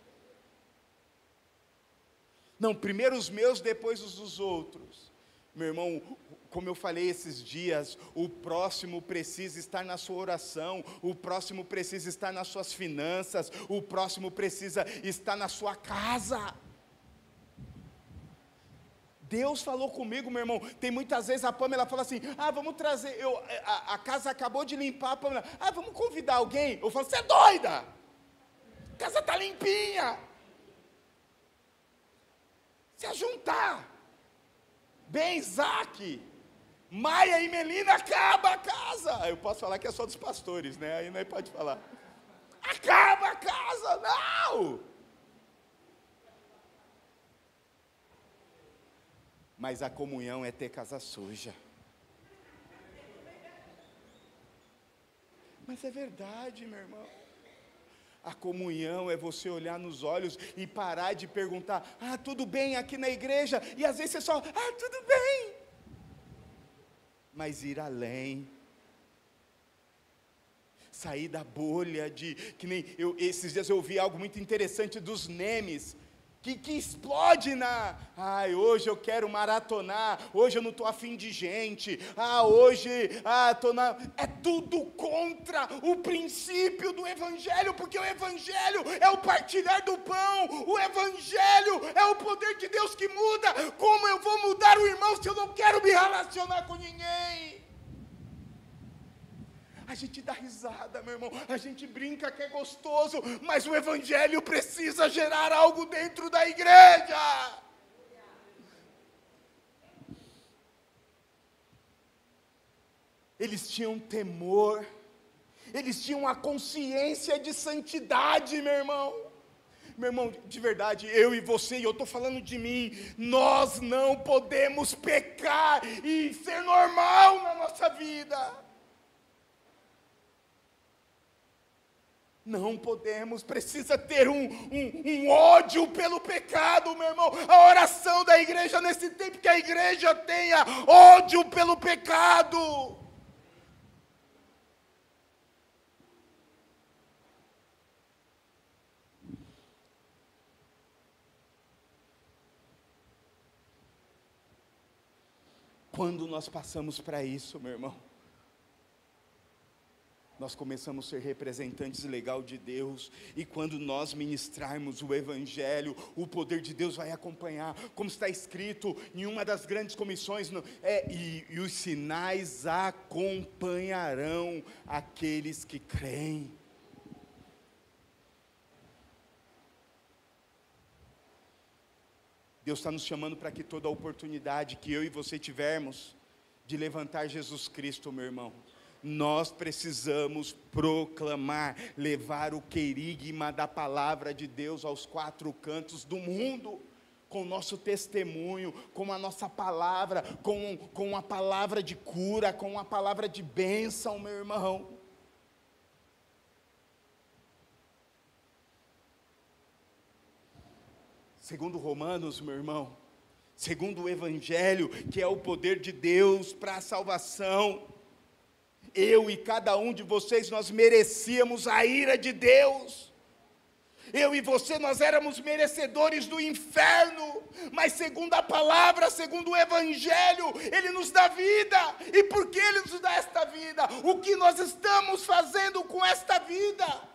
Não, primeiro os meus, depois os dos outros. Meu irmão, como eu falei esses dias, o próximo precisa estar na sua oração, o próximo precisa estar nas suas finanças, o próximo precisa estar na sua casa. Deus falou comigo, meu irmão. Tem muitas vezes a Pamela fala assim, vamos trazer, a casa acabou de limpar, a Pamela, vamos convidar alguém? Eu falo, você é doida? A casa está limpinha. Se ajuntar, bem, Isaac, Maia e Melina, acaba a casa. Eu posso falar que é só dos pastores, né? Aí não pode falar. Acaba a casa, não! Mas a comunhão é ter casa suja. Mas é verdade, meu irmão. A comunhão é você olhar nos olhos e parar de perguntar, tudo bem aqui na igreja? E às vezes você só, tudo bem. Mas ir além. Sair da bolha que nem esses dias eu ouvi algo muito interessante dos memes. Que explode hoje eu quero maratonar, hoje eu não estou afim de gente, hoje, é tudo contra o princípio do Evangelho, porque o Evangelho é o partilhar do pão, o Evangelho é o poder de Deus que muda. Como eu vou mudar o irmão se eu não quero me relacionar com ninguém? A gente dá risada, meu irmão, a gente brinca que é gostoso, mas o Evangelho precisa gerar algo dentro da igreja. Eles tinham temor, eles tinham a consciência de santidade, meu irmão. Meu irmão, de verdade, eu e você, e eu estou falando de mim, nós não podemos pecar e ser normal na nossa vida. Não podemos, precisa ter um ódio pelo pecado, meu irmão. A oração da igreja nesse tempo, que a igreja tenha ódio pelo pecado. Quando nós passamos para isso, meu irmão, nós começamos a ser representantes legais de Deus, e quando nós ministrarmos o Evangelho, o poder de Deus vai acompanhar, como está escrito em uma das grandes comissões, e os sinais acompanharão aqueles que creem. Deus está nos chamando para que toda a oportunidade que eu e você tivermos de levantar Jesus Cristo, meu irmão, nós precisamos proclamar, levar o querigma da palavra de Deus aos quatro cantos do mundo, com o nosso testemunho, com a nossa palavra, com a palavra de cura, com a palavra de bênção, meu irmão. Segundo Romanos, meu irmão, segundo o Evangelho, que é o poder de Deus para a salvação, eu e cada um de vocês, nós merecíamos a ira de Deus. Eu e você, nós éramos merecedores do inferno, mas segundo a palavra, segundo o Evangelho, Ele nos dá vida. E por que Ele nos dá esta vida? O que nós estamos fazendo com esta vida?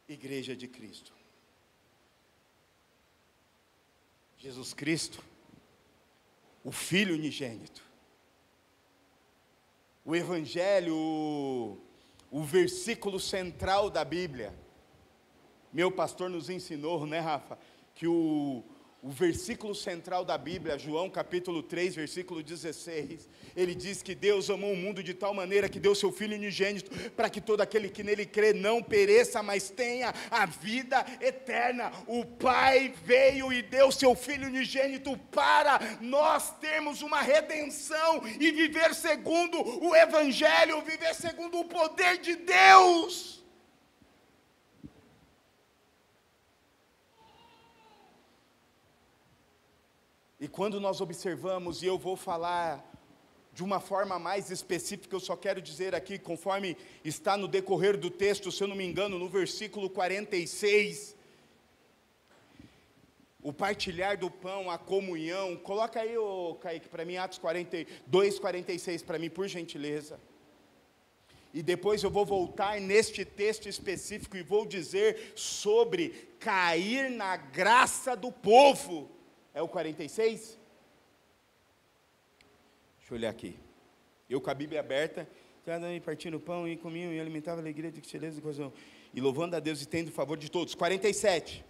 Igreja de Cristo. Jesus Cristo, o Filho unigênito. O Evangelho, o versículo central da Bíblia. Meu pastor nos ensinou, né, Rafa, que o versículo central da Bíblia, João capítulo 3, versículo 16, ele diz que Deus amou o mundo de tal maneira que deu seu Filho unigênito, para que todo aquele que nele crê não pereça, mas tenha a vida eterna. O Pai veio e deu seu Filho unigênito para nós termos uma redenção e viver segundo o Evangelho, viver segundo o poder de Deus. E quando nós observamos, e eu vou falar de uma forma mais específica, eu só quero dizer aqui, conforme está no decorrer do texto, se eu não me engano, no versículo 46, o partilhar do pão, a comunhão, coloca aí, Kaique, para mim, Atos 42, 46, para mim, por gentileza. E depois eu vou voltar neste texto específico e vou dizer sobre cair na graça do povo. É o 46? Deixa eu olhar aqui. Eu com a Bíblia aberta, partindo o pão e comiam e alimentavam a alegria de excelência do coração. E louvando a Deus e tendo o favor de todos. 47.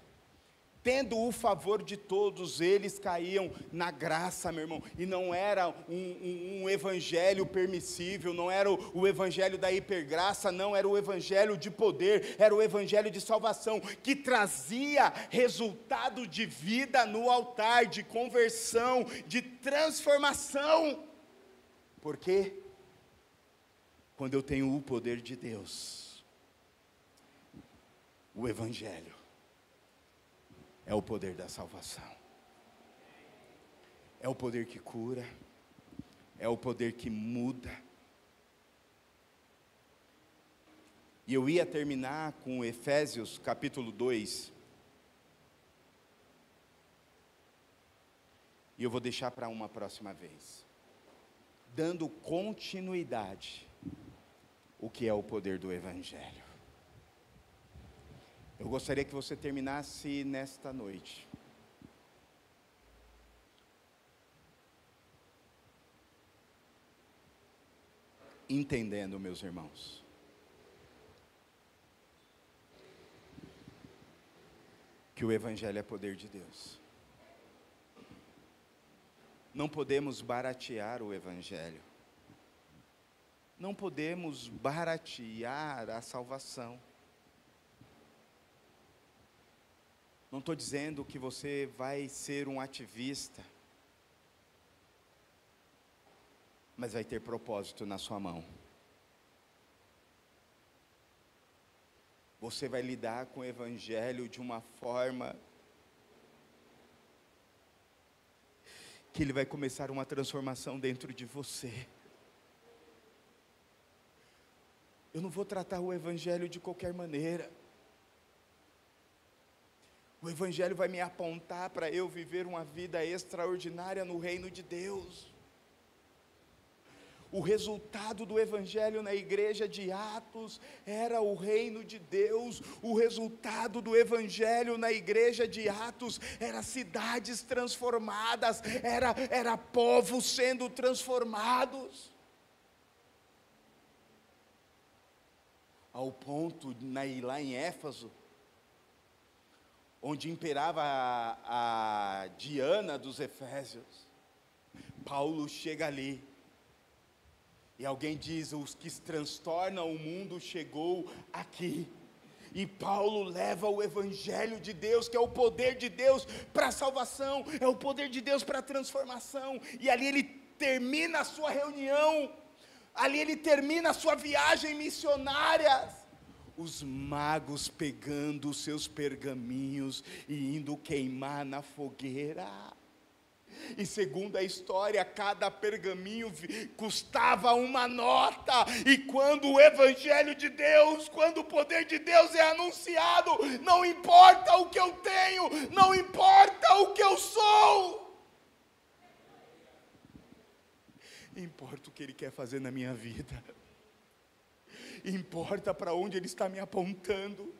Tendo o favor de todos, eles caíam na graça, meu irmão. E não era um evangelho permissível, não era o evangelho da hipergraça, não, era o evangelho de poder, era o evangelho de salvação, que trazia resultado de vida no altar, de conversão, de transformação. Por quê? Quando eu tenho o poder de Deus, o evangelho é o poder da salvação, é o poder que cura, é o poder que muda. E eu ia terminar com Efésios capítulo 2, e eu vou deixar para uma próxima vez, dando continuidade o que é o poder do Evangelho. Eu gostaria que você terminasse nesta noite entendendo, meus irmãos, que o Evangelho é poder de Deus. Não podemos baratear o Evangelho. Não podemos baratear a salvação. Não estou dizendo que você vai ser um ativista, mas vai ter propósito na sua mão. Você vai lidar com o Evangelho de uma forma que ele vai começar uma transformação dentro de você. Eu não vou tratar o Evangelho de qualquer maneira. O Evangelho vai me apontar para eu viver uma vida extraordinária no reino de Deus. O resultado do Evangelho na igreja de Atos era o reino de Deus. O resultado do Evangelho na igreja de Atos era cidades transformadas, era povos sendo transformados. Ao ponto, lá em Éfeso, onde imperava a Diana dos Efésios, Paulo chega ali, e alguém diz: os que transtornam o mundo chegou aqui. E Paulo leva o Evangelho de Deus, que é o poder de Deus para a salvação, é o poder de Deus para a transformação. E ali ele termina a sua reunião, ali ele termina a sua viagem missionária. Os magos pegando os seus pergaminhos e indo queimar na fogueira. E segundo a história, cada pergaminho custava uma nota. E quando o Evangelho de Deus, quando o poder de Deus é anunciado, não importa o que eu tenho, não importa o que eu sou, importa o que Ele quer fazer na minha vida, importa para onde Ele está me apontando.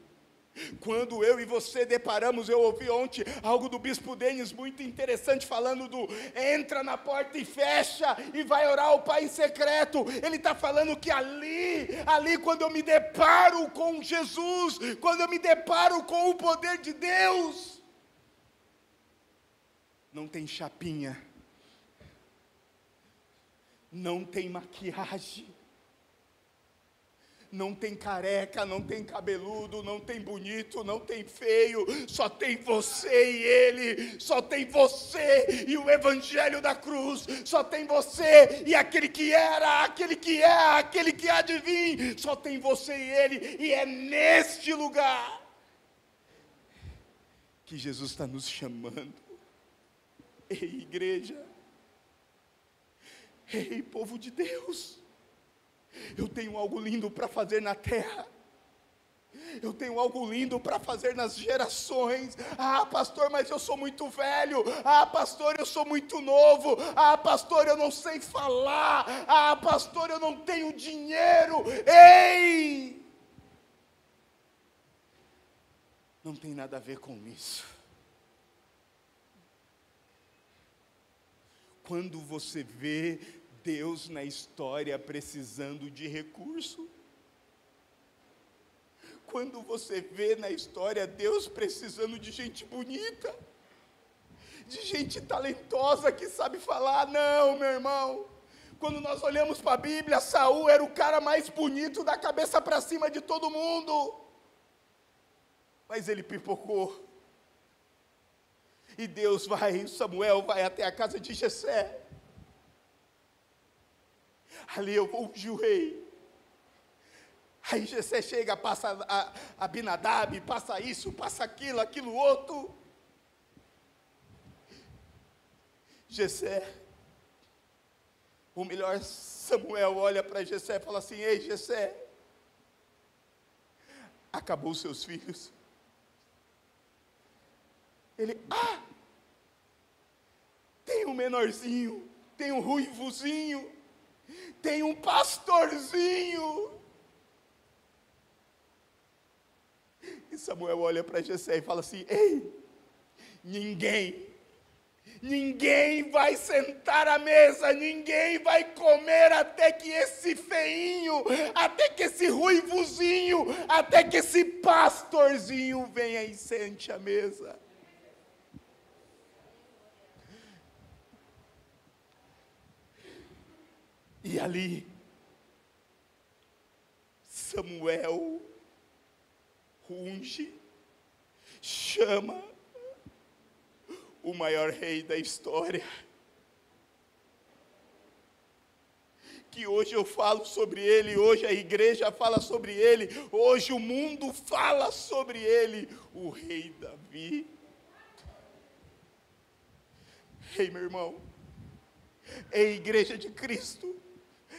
Quando eu e você deparamos, eu ouvi ontem algo do Bispo Denis muito interessante, falando do entra na porta e fecha, e vai orar ao Pai em secreto. Ele está falando que ali quando eu me deparo com Jesus, quando eu me deparo com o poder de Deus, não tem chapinha, não tem maquiagem, não tem careca, não tem cabeludo, não tem bonito, não tem feio, só tem você e Ele, só tem você e o Evangelho da cruz, só tem você e aquele que era, aquele que é, aquele que há de vir, só tem você e Ele, e é neste lugar que Jesus está nos chamando. Ei, igreja, ei, povo de Deus, eu tenho algo lindo para fazer na terra, eu tenho algo lindo para fazer nas gerações. Ah, pastor, mas eu sou muito velho. Ah, pastor, eu sou muito novo. Ah, pastor, eu não sei falar. Ah, pastor, eu não tenho dinheiro. Ei! Não tem nada a ver com isso. Quando você vê Deus na história precisando de recurso, quando você vê na história Deus precisando de gente bonita, de gente talentosa que sabe falar, não, meu irmão, quando nós olhamos para a Bíblia, Saul era o cara mais bonito da cabeça para cima de todo mundo, mas ele pipocou, e Deus Samuel vai até a casa de Jessé. Ali eu vou ungir o rei. Aí Jessé chega, passa Abinadab, passa isso, passa aquilo outro. Jessé, ou melhor, Samuel olha para Jessé e fala assim: ei, Jessé, acabou os seus filhos? Ele, tem um menorzinho, tem um ruivozinho, tem um pastorzinho. E Samuel olha para Jessé e fala assim: ei, ninguém Ninguém vai sentar à mesa, ninguém vai comer até que esse feinho, até que esse ruivozinho, até que esse pastorzinho venha e sente à mesa. E ali, Samuel unge, chama o maior rei da história, que hoje eu falo sobre ele, hoje a igreja fala sobre ele, hoje o mundo fala sobre ele, o rei Davi. Ei, meu irmão, ei, igreja de Cristo,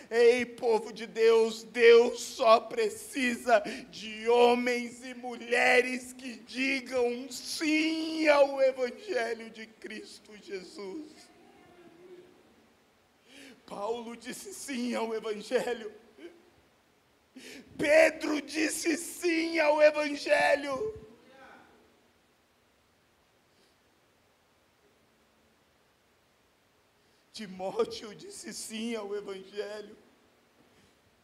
ei, povo de Deus, Deus só precisa de homens e mulheres que digam sim ao Evangelho de Cristo Jesus. Paulo disse sim ao Evangelho. Pedro disse sim ao Evangelho. Timóteo disse sim ao Evangelho.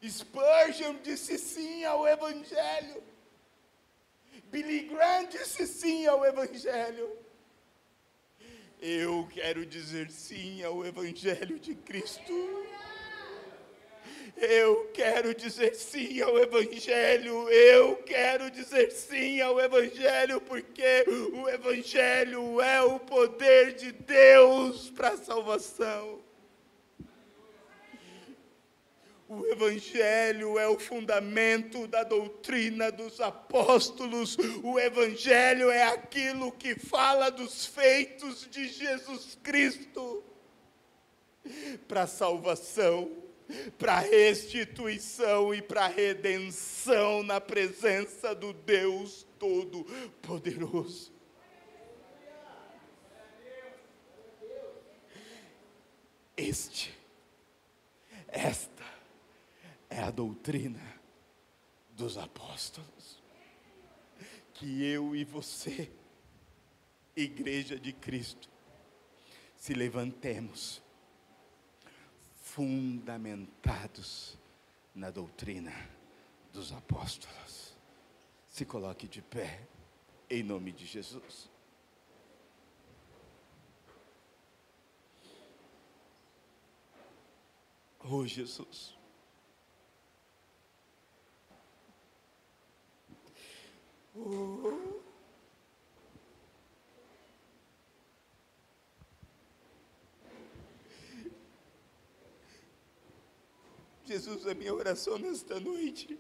Spurgeon disse sim ao Evangelho. Billy Graham disse sim ao Evangelho. Eu quero dizer sim ao Evangelho de Cristo. Eu quero dizer sim ao Evangelho. Eu quero dizer sim ao Evangelho, porque o Evangelho é o poder de Deus para a salvação. O Evangelho é o fundamento da doutrina dos apóstolos. O Evangelho é aquilo que fala dos feitos de Jesus Cristo para a salvação, para a restituição e para a redenção na presença do Deus Todo-Poderoso. Esta é a doutrina dos apóstolos, que eu e você, igreja de Cristo, se levantemos fundamentados na doutrina dos apóstolos. Se coloque de pé, em nome de Jesus. Oh, Jesus. Oh. Jesus, a minha oração nesta noite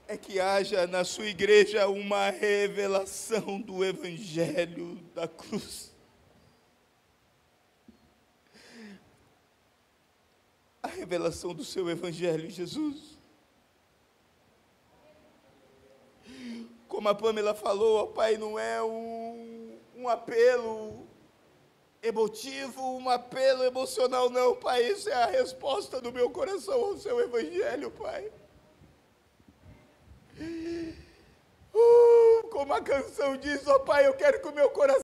é que haja na sua igreja uma revelação do Evangelho da cruz. A revelação do seu Evangelho, Jesus. Como a Pamela falou, ó Pai, não é um apelo emotivo, um apelo emocional, não, Pai. Isso é a resposta do meu coração ao seu Evangelho, Pai. Como a canção diz, ó Pai, eu quero que o meu coração